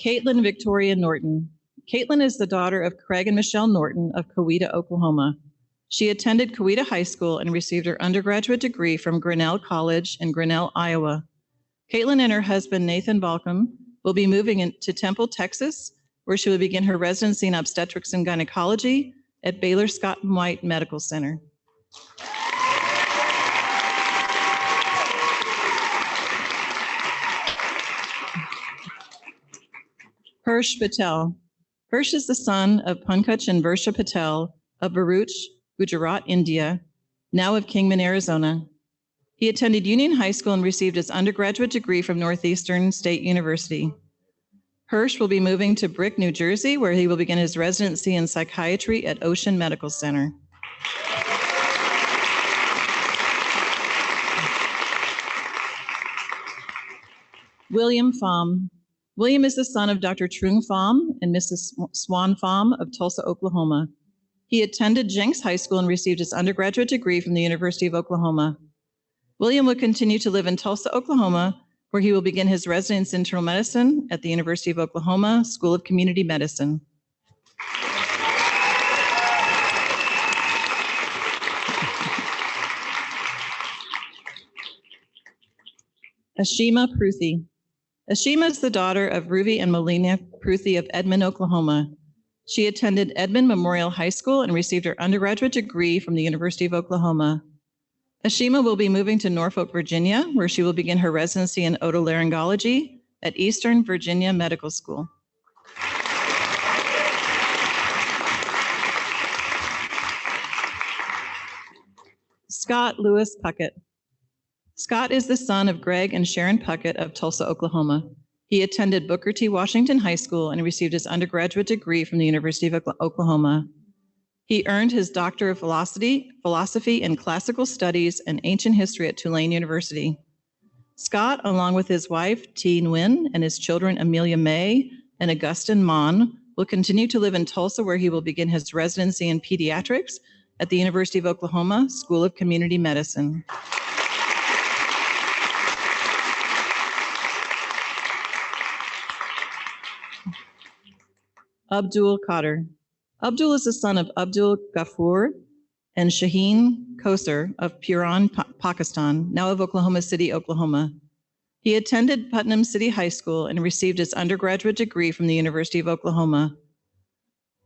Caitlyn Victoria Norton. Caitlyn is the daughter of Craig and Michelle Norton of Coweta, Oklahoma. She attended Coweta High School and received her undergraduate degree from Grinnell College in Grinnell, Iowa. Caitlyn and her husband Nathan Balcom will be moving to Temple, Texas, where she will begin her residency in obstetrics and gynecology at Baylor Scott & White Medical Center. Hirsch Patel. Hirsch is the son of Pankaj and Varsha Patel of Bharuch, Gujarat, India, now of Kingman, Arizona. He attended Union High School and received his undergraduate degree from Northeastern State University. Hirsch will be moving to Brick, New Jersey, where he will begin his residency in psychiatry at Ocean Medical Center. William Pham. William is the son of Dr. Trung Pham and Mrs. Swan Pham of Tulsa, Oklahoma. He attended Jenks High School and received his undergraduate degree from the University of Oklahoma. William will continue to live in Tulsa, Oklahoma, where he will begin his residence in internal medicine at the University of Oklahoma School of Community Medicine. Ashima Pruthi. Ashima is the daughter of Ruvi and Melina Pruthi of Edmond, Oklahoma. She attended Edmond Memorial High School and received her undergraduate degree from the University of Oklahoma. Ashima will be moving to Norfolk, Virginia, where she will begin her residency in otolaryngology at Eastern Virginia Medical School. Scott Lewis Puckett. Scott is the son of Greg and Sharon Puckett of Tulsa, Oklahoma. He attended Booker T. Washington High School and received his undergraduate degree from the University of Oklahoma. He earned his Doctor of Philosophy in Classical Studies and Ancient History at Tulane University. Scott, along with his wife, T. Nguyen, and his children, Amelia May and Augustin Mon, will continue to live in Tulsa, where he will begin his residency in pediatrics at the University of Oklahoma School of Community Medicine. Abdul Qatar. Abdul is the son of Abdul Ghaffur and Shaheen Kosar of Puran, Pakistan, now of Oklahoma City, Oklahoma. He attended Putnam City High School and received his undergraduate degree from the University of Oklahoma.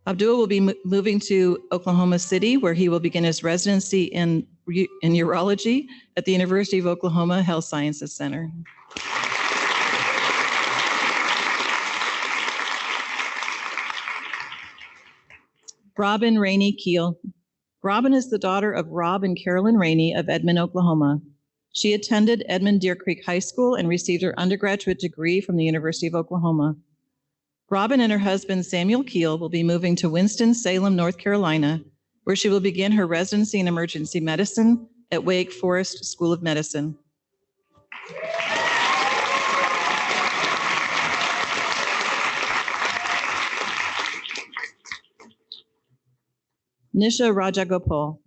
Abdul will be moving to Oklahoma City, where he will begin his residency in urology at the University of Oklahoma Health Sciences Center. Robin Rainey Keel. Robin is the daughter of Rob and Carolyn Rainey of Edmond, Oklahoma. She attended Edmond Deer Creek High School and received her undergraduate degree from the University of Oklahoma. Robin and her husband, Samuel Keel, will be moving to Winston-Salem, North Carolina, where she will begin her residency in emergency medicine at Wake Forest School of Medicine. Nisha Rajagopal.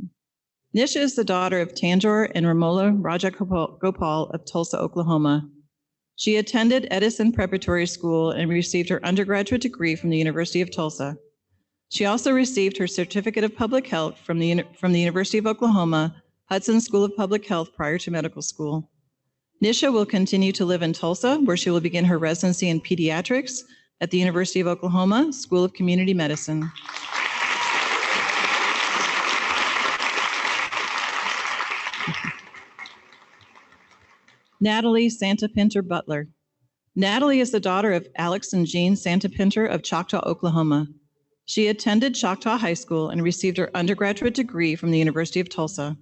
Nisha is the daughter of Tanjore and Ramola Rajagopal of Tulsa, Oklahoma. She attended Edison Preparatory School and received her undergraduate degree from the University of Tulsa. She also received her Certificate of Public Health from the University of Oklahoma Hudson School of Public Health prior to medical school. Nisha will continue to live in Tulsa, where she will begin her residency in pediatrics at the University of Oklahoma School of Community Medicine. Natalie Santa Pinter Butler. Natalie is the daughter of Alex and Jean Santa Pinter of Choctaw, Oklahoma. She attended Choctaw High School and received her undergraduate degree from the University of Tulsa.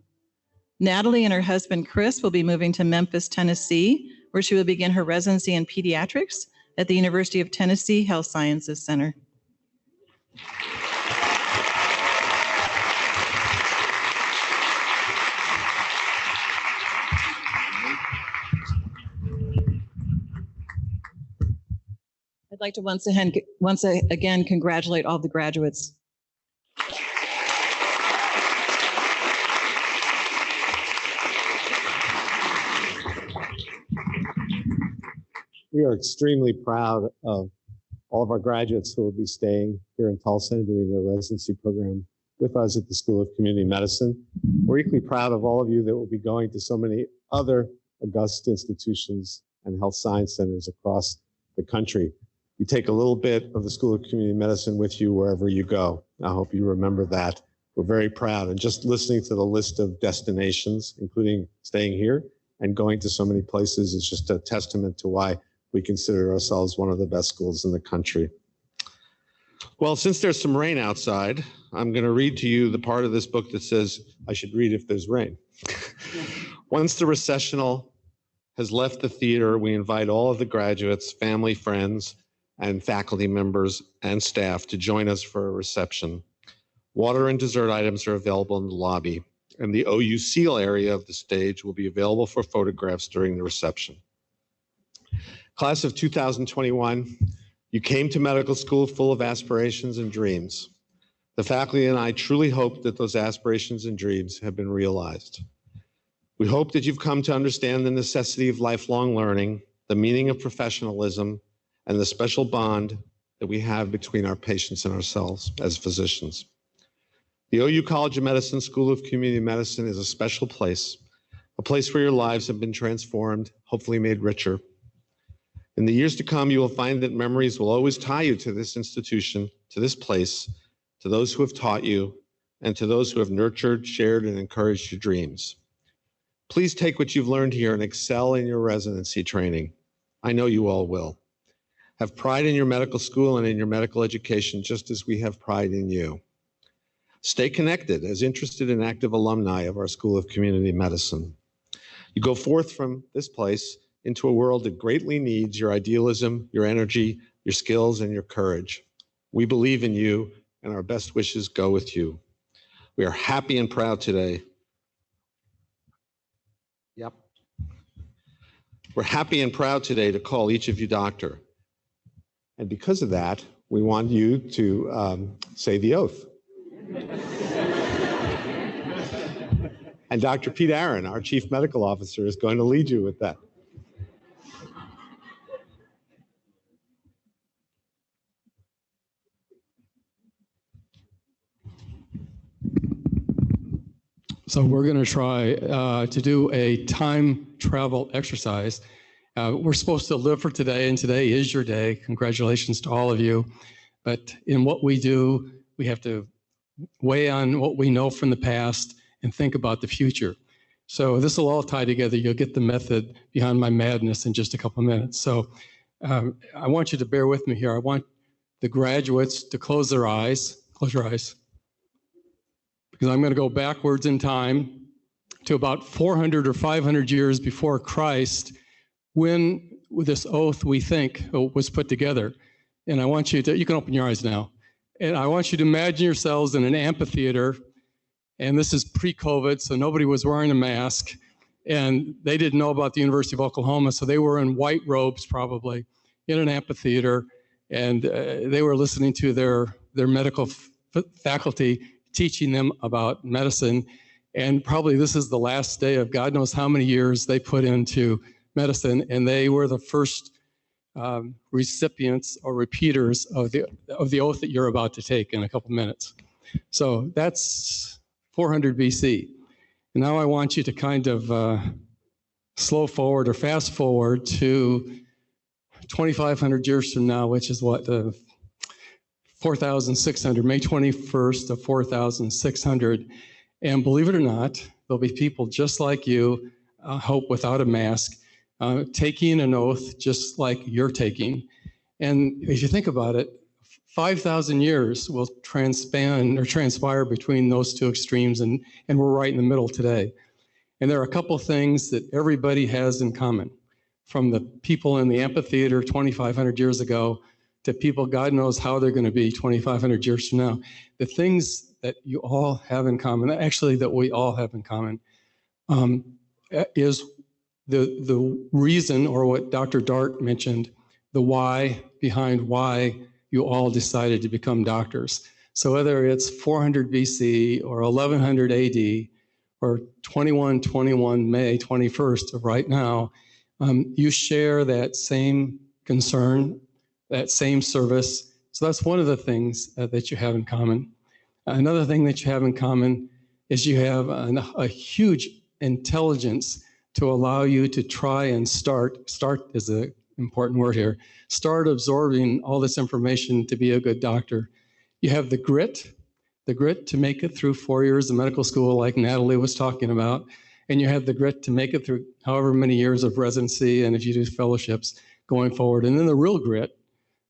Natalie and her husband, Chris, will be moving to Memphis, Tennessee, where she will begin her residency in pediatrics at the University of Tennessee Health Sciences Center. I'd like to once again congratulate all the graduates. We are extremely proud of all of our graduates who will be staying here in Tulsa and doing their residency program with us at the School of Community Medicine. We're equally proud of all of you that will be going to so many other august institutions and health science centers across the country. You take a little bit of the School of Community Medicine with you wherever you go. I hope you remember that. We're very proud. And just listening to the list of destinations, including staying here and going to so many places, is just a testament to why we consider ourselves one of the best schools in the country. Well, since there's some rain outside, I'm going to read to you the part of this book that says I should read if there's rain. Once the Recessional has left the theater, we invite all of the graduates, family, friends, and faculty members and staff to join us for a reception. Water and dessert items are available in the lobby, and the OU Seal area of the stage will be available for photographs during the reception. Class of 2021, you came to medical school full of aspirations and dreams. The faculty and I truly hope that those aspirations and dreams have been realized. We hope that you've come to understand the necessity of lifelong learning, the meaning of professionalism, and the special bond that we have between our patients and ourselves as physicians. The OU College of Medicine School of Community Medicine is a special place, a place where your lives have been transformed, hopefully made richer. In the years to come, you will find that memories will always tie you to this institution, to this place, to those who have taught you, and to those who have nurtured, shared, and encouraged your dreams. Please take what you've learned here and excel in your residency training. I know you all will. Have pride in your medical school and in your medical education, just as we have pride in you. Stay connected as interested and active alumni of our School of Community Medicine. You go forth from this place into a world that greatly needs your idealism, your energy, your skills, and your courage. We believe in you, and our best wishes go with you. We are happy and proud today. Yep. We're happy and proud today to call each of you doctor. And because of that, we want you to say the oath. And Dr. Pete Aaron, our Chief Medical Officer, is going to lead you with that. So we're going to try to do a time travel exercise. We're supposed to live for today, and today is your day. Congratulations to all of you. But in what we do, we have to weigh on what we know from the past and think about the future. So this will all tie together. You'll get the method behind my madness in just a couple of minutes. So I want you to bear with me here. I want the graduates to close their eyes. Close your eyes. Because I'm going to go backwards in time to about 400 or 500 years before Christ, when this oath, we think, was put together. And I want you to, you can open your eyes now. And I want you to imagine yourselves in an amphitheater. And this is pre-COVID, so nobody was wearing a mask. And they didn't know about the University of Oklahoma, so they were in white robes probably in an amphitheater. And they were listening to their medical faculty teaching them about medicine. And probably this is the last day of God knows how many years they put into medicine. And they were the first recipients or repeaters of the oath that you're about to take in a couple minutes. So that's 400 BC. And now I want you to kind of slow forward or fast forward to 2,500 years from now, which is what, 4,600, May 21st of 4,600. And believe it or not, there'll be people just like you, hope without a mask, taking an oath just like you're taking. And if you think about it, 5,000 years will transpan or transpire between those two extremes, and we're right in the middle today. And there are a couple things that everybody has in common, from the people in the amphitheater 2,500 years ago to people God knows how they're going to be 2,500 years from now. The things that you all have in common, actually that we all have in common, is the reason, or what Dr. Dart mentioned, the why behind why you all decided to become doctors. So whether it's 400 BC or 1100 AD or 2121 May 21st of right now, you share that same concern, that same service. So that's one of the things that you have in common. Another thing that you have in common is you have a huge intelligence to allow you to try and start is an important word here, start absorbing all this information to be a good doctor. You have the grit to make it through 4 years of medical school like Natalie was talking about, and you have the grit to make it through however many years of residency and if you do fellowships going forward, and then the real grit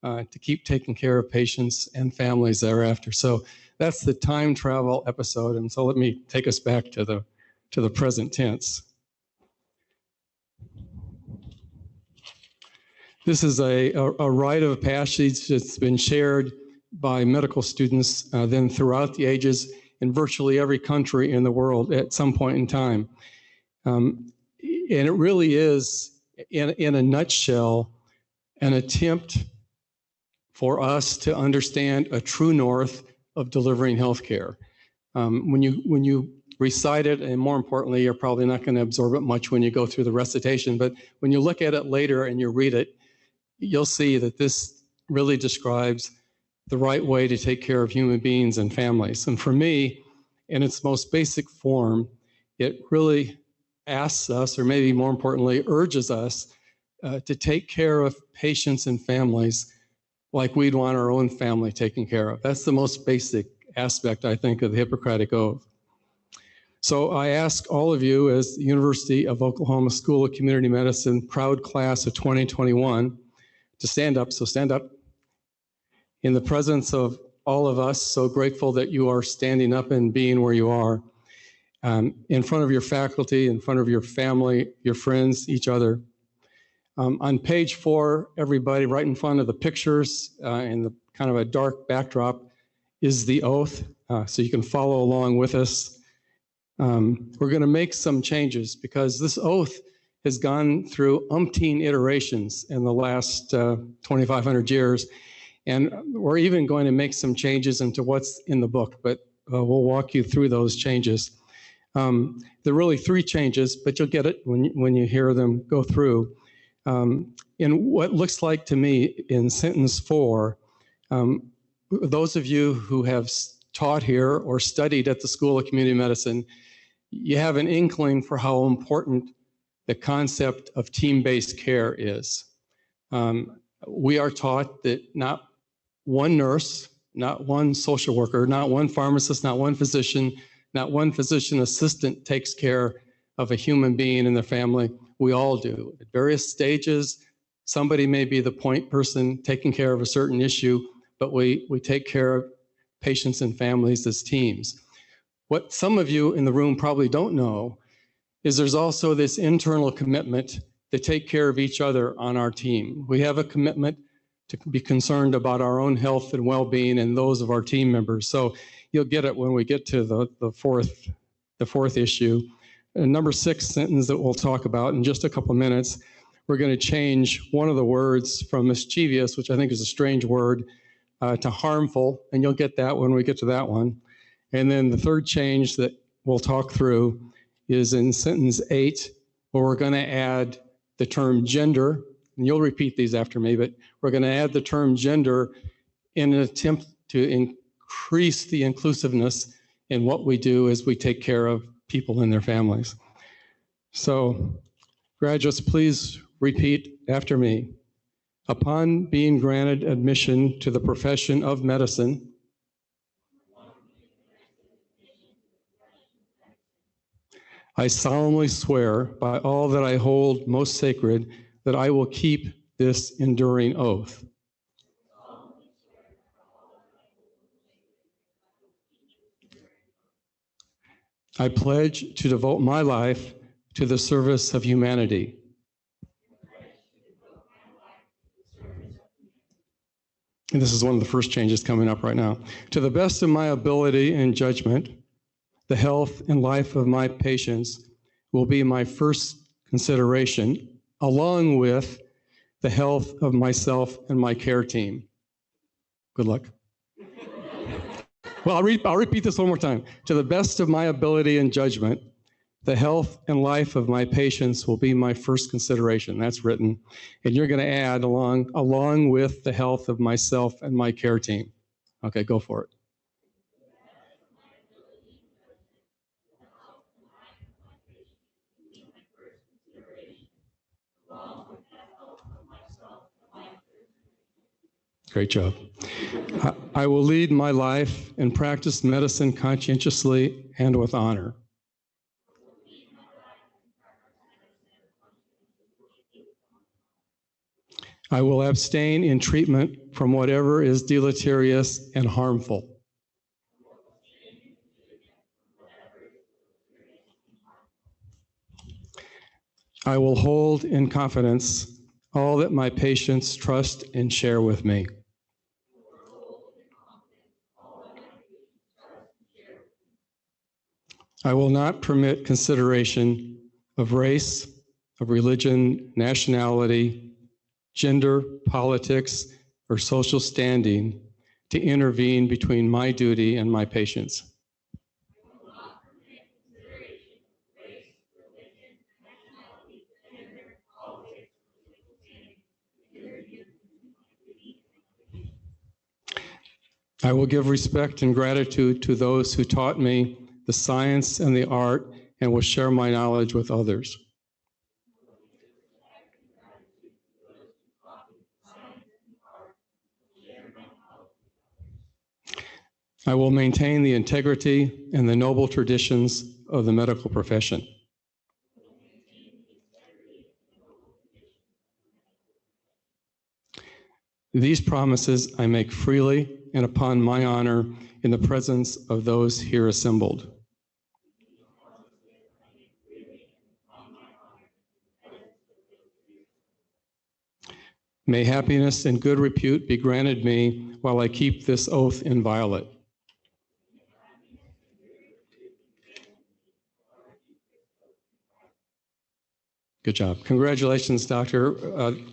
to keep taking care of patients and families thereafter. So that's the time travel episode, and so let me take us back to the present tense. This is a rite of passage that's been shared by medical students then throughout the ages in virtually every country in the world at some point in time. And it really is, in a nutshell, an attempt for us to understand a true north of delivering healthcare. When you recite it, and more importantly, you're probably not going to absorb it much when you go through the recitation, but when you look at it later and you read it, you'll see that this really describes the right way to take care of human beings and families. And for me, in its most basic form, it really asks us, or maybe more importantly, urges us to take care of patients and families like we'd want our own family taken care of. That's the most basic aspect, I think, of the Hippocratic Oath. So I ask all of you, as the University of Oklahoma School of Community Medicine proud class of 2021, to stand up. So stand up. In the presence of all of us, so grateful that you are standing up and being where you are, in front of your faculty, in front of your family, your friends, each other. On page 4, everybody, right in front of the pictures in the kind of a dark backdrop is the oath, so you can follow along with us. We're going to make some changes because this oath has gone through umpteen iterations in the last 2,500 years, and we're even going to make some changes into what's in the book, but we'll walk you through those changes. There are really 3 changes, but you'll get it when you hear them go through. In what looks like to me in sentence 4, those of you who have taught here or studied at the School of Community Medicine, you have an inkling for how important the concept of team-based care is. We are taught that not one nurse, not one social worker, not one pharmacist, not one physician, not one physician assistant takes care of a human being and their family. We all do. At various stages, somebody may be the point person taking care of a certain issue, but we take care of patients and families as teams. What some of you in the room probably don't know is there's also this internal commitment to take care of each other on our team. We have a commitment to be concerned about our own health and well-being and those of our team members. So you'll get it when we get to the fourth issue. And number 6 sentence that we'll talk about in just a couple of minutes, we're going to change one of the words from mischievous, which I think is a strange word, to harmful, and you'll get that when we get to that one. And then the third change that we'll talk through is in sentence 8, where we're going to add the term gender, and you'll repeat these after me, but we're going to add the term gender in an attempt to increase the inclusiveness in what we do as we take care of people and their families. So, graduates, please repeat after me. Upon being granted admission to the profession of medicine, I solemnly swear by all that I hold most sacred that I will keep this enduring oath. I pledge to devote my life to the service of humanity. And this is one of the first changes coming up right now. To the best of my ability and judgment, the health and life of my patients will be my first consideration, along with the health of myself and my care team. Good luck. Well, I'll repeat this one more time. To the best of my ability and judgment, the health and life of my patients will be my first consideration. That's written. And you're going to add along with the health of myself and my care team. Okay, go for it. Great job. I will lead my life and practice medicine conscientiously and with honor. I will abstain in treatment from whatever is deleterious and harmful. I will hold in confidence all that my patients trust and share with me. I will not permit consideration of race, of religion, nationality, gender, politics, or social standing to intervene between my duty and my patients. I will give respect and gratitude to those who taught me the science and the art and will share my knowledge with others. I will maintain the integrity and the noble traditions of the medical profession. These promises I make freely and upon my honor in the presence of those here assembled. May happiness and good repute be granted me while I keep this oath inviolate. Good job. Congratulations, Dr.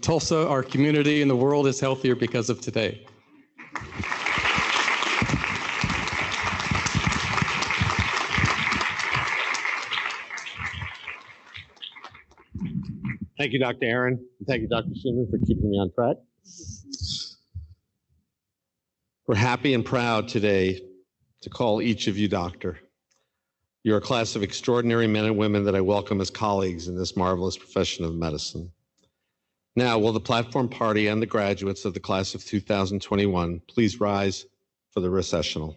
Tulsa, our community and the world is healthier because of today. Thank you, Dr. Aaron. And thank you, Dr. Schumann, for keeping me on track. We're happy and proud today to call each of you doctor. You're a class of extraordinary men and women that I welcome as colleagues in this marvelous profession of medicine. Now, will the platform party and the graduates of the class of 2021 please rise for the recessional?